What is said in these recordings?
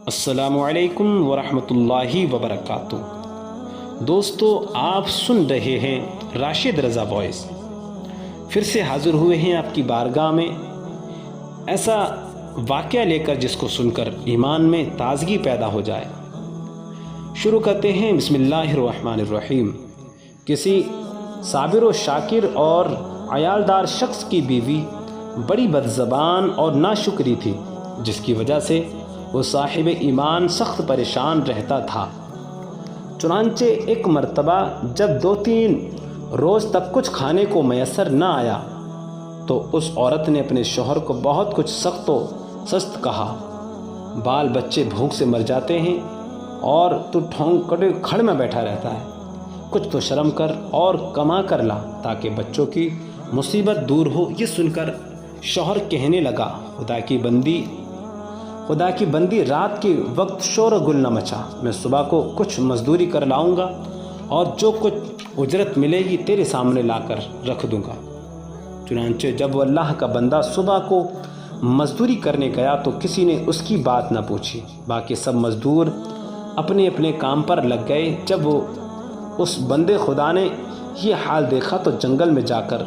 السلام علیکم ورحمۃ اللہ وبرکاتہ۔ دوستو، آپ سن رہے ہیں راشد رضا وائس۔ پھر سے حاضر ہوئے ہیں آپ کی بارگاہ میں ایسا واقعہ لے کر جس کو سن کر ایمان میں تازگی پیدا ہو جائے۔ شروع کرتے ہیں بسم اللہ الرحمن الرحیم۔ کسی صابر و شاکر اور عیالدار شخص کی بیوی بڑی بدزبان اور ناشکری تھی، جس کی وجہ سے وہ صاحب ایمان سخت پریشان رہتا تھا۔ چنانچہ ایک مرتبہ جب 2-3 روز تک کچھ کھانے کو میسر نہ آیا تو اس عورت نے اپنے شوہر کو بہت کچھ سخت و سست کہا۔ بال بچے بھوک سے مر جاتے ہیں اور تو ٹھونگ کٹے کھڑ میں بیٹھا رہتا ہے، کچھ تو شرم کر اور کما کر لا تاکہ بچوں کی مصیبت دور ہو۔ یہ سن کر شوہر کہنے لگا، خدا کی بندی رات کے وقت شور و گل نہ مچا، میں صبح کو کچھ مزدوری کر لاؤں گا اور جو کچھ اجرت ملے گی تیرے سامنے لا کر رکھ دوں گا۔ چنانچہ جب وہ اللہ کا بندہ صبح کو مزدوری کرنے گیا تو کسی نے اس کی بات نہ پوچھی، باقی سب مزدور اپنے اپنے کام پر لگ گئے۔ جب وہ اس بندے خدا نے یہ حال دیکھا تو جنگل میں جا کر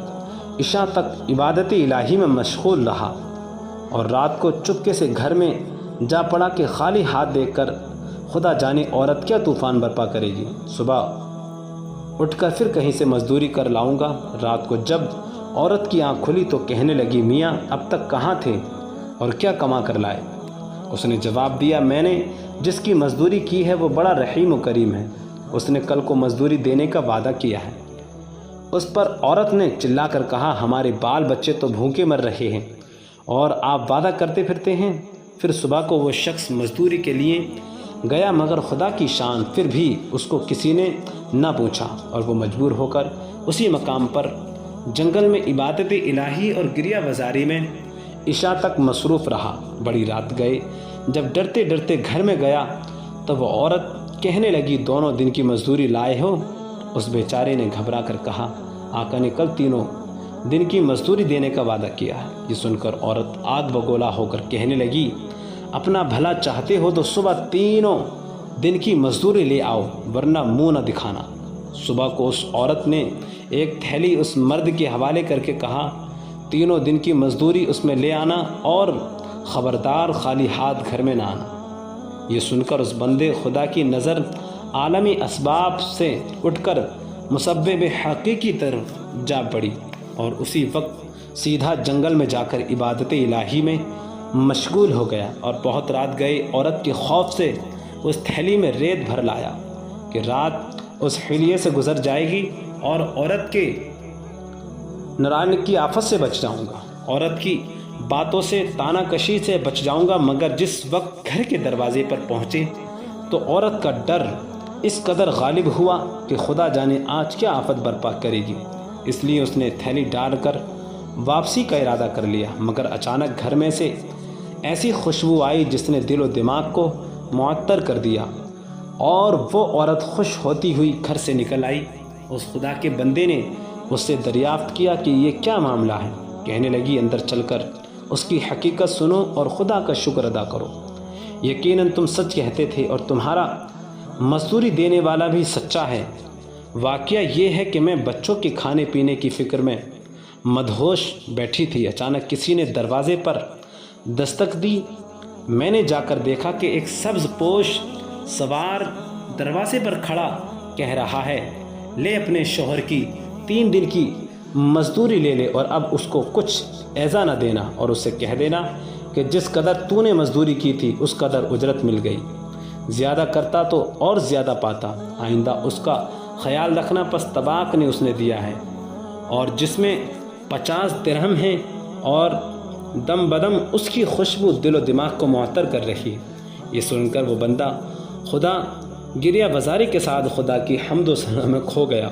عشاء تک عبادت الہی میں مشغول رہا اور رات کو چپکے سے گھر میں جا پڑا کہ خالی ہاتھ دیکھ کر خدا جانے عورت کیا طوفان برپا کرے گی۔ صبح اٹھ کر پھر کہیں سے مزدوری کر لاؤں گا۔ رات کو جب عورت کی آنکھ کھلی تو کہنے لگی، میاں اب تک کہاں تھے اور کیا کما کر لائے؟ اس نے جواب دیا، میں نے جس کی مزدوری کی ہے وہ بڑا رحیم و کریم ہے، اس نے کل کو مزدوری دینے کا وعدہ کیا ہے۔ اس پر عورت نے چلا کر کہا، ہمارے بال بچے تو بھوکے مر رہے ہیں اور آپ وعدہ کرتے پھرتے ہیں۔ پھر صبح کو وہ شخص مزدوری کے لیے گیا، مگر خدا کی شان پھر بھی اس کو کسی نے نہ پوچھا اور وہ مجبور ہو کر اسی مقام پر جنگل میں عبادت الہی اور گریہ بازاری میں عشاء تک مصروف رہا۔ بڑی رات گئے، جب ڈرتے ڈرتے گھر میں گیا تو وہ عورت کہنے لگی، دونوں دن کی مزدوری لائے ہو؟ اس بیچارے نے گھبرا کر کہا، آقا نے کل 3 دن کی مزدوری دینے کا وعدہ کیا ہے۔ یہ سن کر عورت آگ بگولا ہو کر کہنے لگی، اپنا بھلا چاہتے ہو تو صبح 3 دن کی مزدوری لے آؤ، ورنہ منہ نہ دکھانا۔ صبح کو اس عورت نے ایک تھیلی اس مرد کے حوالے کر کے کہا، 3 دن کی مزدوری اس میں لے آنا اور خبردار خالی ہاتھ گھر میں نہ آنا۔ یہ سن کر اس بندے خدا کی نظر عالمی اسباب سے اٹھ کر مسبب حقیقی طرف جا پڑی اور اسی وقت سیدھا جنگل میں جا کر عبادت الہی میں مشغول ہو گیا۔ اور بہت رات گئے، عورت کے خوف سے اس تھیلی میں ریت بھر لایا کہ رات اس حلیے سے گزر جائے گی اور عورت کے نران کی آفت سے بچ جاؤں گا، عورت کی باتوں سے تانا کشی سے بچ جاؤں گا۔ مگر جس وقت گھر کے دروازے پر پہنچے تو عورت کا ڈر اس قدر غالب ہوا کہ خدا جانے آج کیا آفت برپا کرے گی، اس لیے اس نے تھیلی ڈال کر واپسی کا ارادہ کر لیا۔ مگر اچانک گھر میں سے ایسی خوشبو آئی جس نے دل و دماغ کو معطر کر دیا اور وہ عورت خوش ہوتی ہوئی گھر سے نکل آئی۔ اس خدا کے بندے نے اس سے دریافت کیا کہ یہ کیا معاملہ ہے؟ کہنے لگی، اندر چل کر اس کی حقیقت سنو اور خدا کا شکر ادا کرو، یقیناً تم سچ کہتے تھے اور تمہارا مزدوری دینے والا بھی سچا ہے۔ واقعہ یہ ہے کہ میں بچوں کے کھانے پینے کی فکر میں مدہوش بیٹھی تھی، اچانک کسی نے دروازے پر دستک دی۔ میں نے جا کر دیکھا کہ ایک سبز پوش سوار دروازے پر کھڑا کہہ رہا ہے، لے اپنے شوہر کی 3 دن کی مزدوری لے لے اور اب اس کو کچھ ایزا نہ دینا اور اسے کہہ دینا کہ جس قدر تو نے مزدوری کی تھی اس قدر اجرت مل گئی، زیادہ کرتا تو اور زیادہ پاتا، آئندہ اس کا خیال رکھنا۔ پس طباق نے اس نے دیا ہے اور جس میں 50 درہم ہیں اور دم بدم اس کی خوشبو دل و دماغ کو معطر کر رہی۔ یہ سن کر وہ بندہ خدا گریہ بازاری کے ساتھ خدا کی حمد و ثنا میں کھو گیا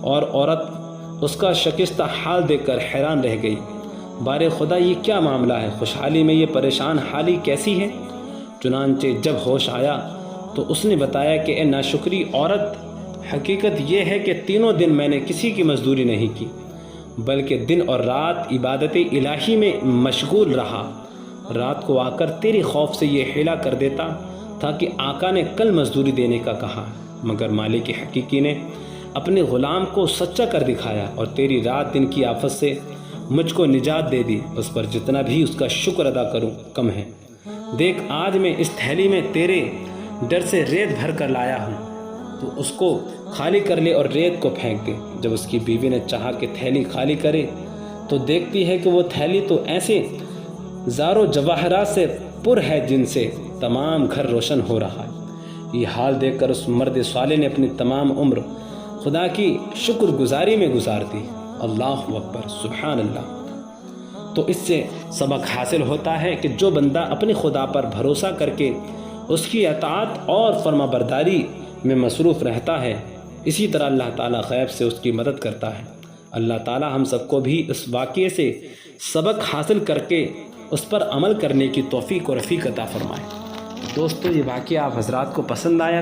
اور عورت اس کا شکستہ حال دیکھ کر حیران رہ گئی۔ بارے خدا، یہ کیا معاملہ ہے؟ خوشحالی میں یہ پریشان حالی کیسی ہے؟ چنانچہ جب ہوش آیا تو اس نے بتایا کہ اے ناشکری عورت، حقیقت یہ ہے کہ 3 دن میں نے کسی کی مزدوری نہیں کی، بلکہ دن اور رات عبادت الہی میں مشغول رہا۔ رات کو آ کر تیری خوف سے یہ حیلہ کر دیتا تھا کہ آقا نے کل مزدوری دینے کا کہا، مگر مالک حقیقی نے اپنے غلام کو سچا کر دکھایا اور تیری رات دن کی آفت سے مجھ کو نجات دے دی۔ اس پر جتنا بھی اس کا شکر ادا کروں کم ہے۔ دیکھ آج میں اس تھیلی میں تیرے ڈر سے ریت بھر کر لایا ہوں، تو اس کو خالی کر لے اور ریت کو پھینک دے۔ جب اس کی بیوی نے چاہا کہ تھیلی خالی کرے تو دیکھتی ہے کہ وہ تھیلی تو ایسے زار و جواہرات سے پر ہے جن سے تمام گھر روشن ہو رہا ہے۔ یہ حال دیکھ کر اس مرد صالح نے اپنی تمام عمر خدا کی شکر گزاری میں گزار دی۔ اللہ اکبر، سبحان اللہ۔ تو اس سے سبق حاصل ہوتا ہے کہ جو بندہ اپنے خدا پر بھروسہ کر کے اس کی اطاعت اور فرما برداری میں مصروف رہتا ہے، اسی طرح اللہ تعالیٰ غیب سے اس کی مدد کرتا ہے۔ اللہ تعالیٰ ہم سب کو بھی اس واقعے سے سبق حاصل کر کے اس پر عمل کرنے کی توفیق و رفیق عطا فرمائے۔ دوستو، یہ واقعہ آپ حضرات کو پسند آیا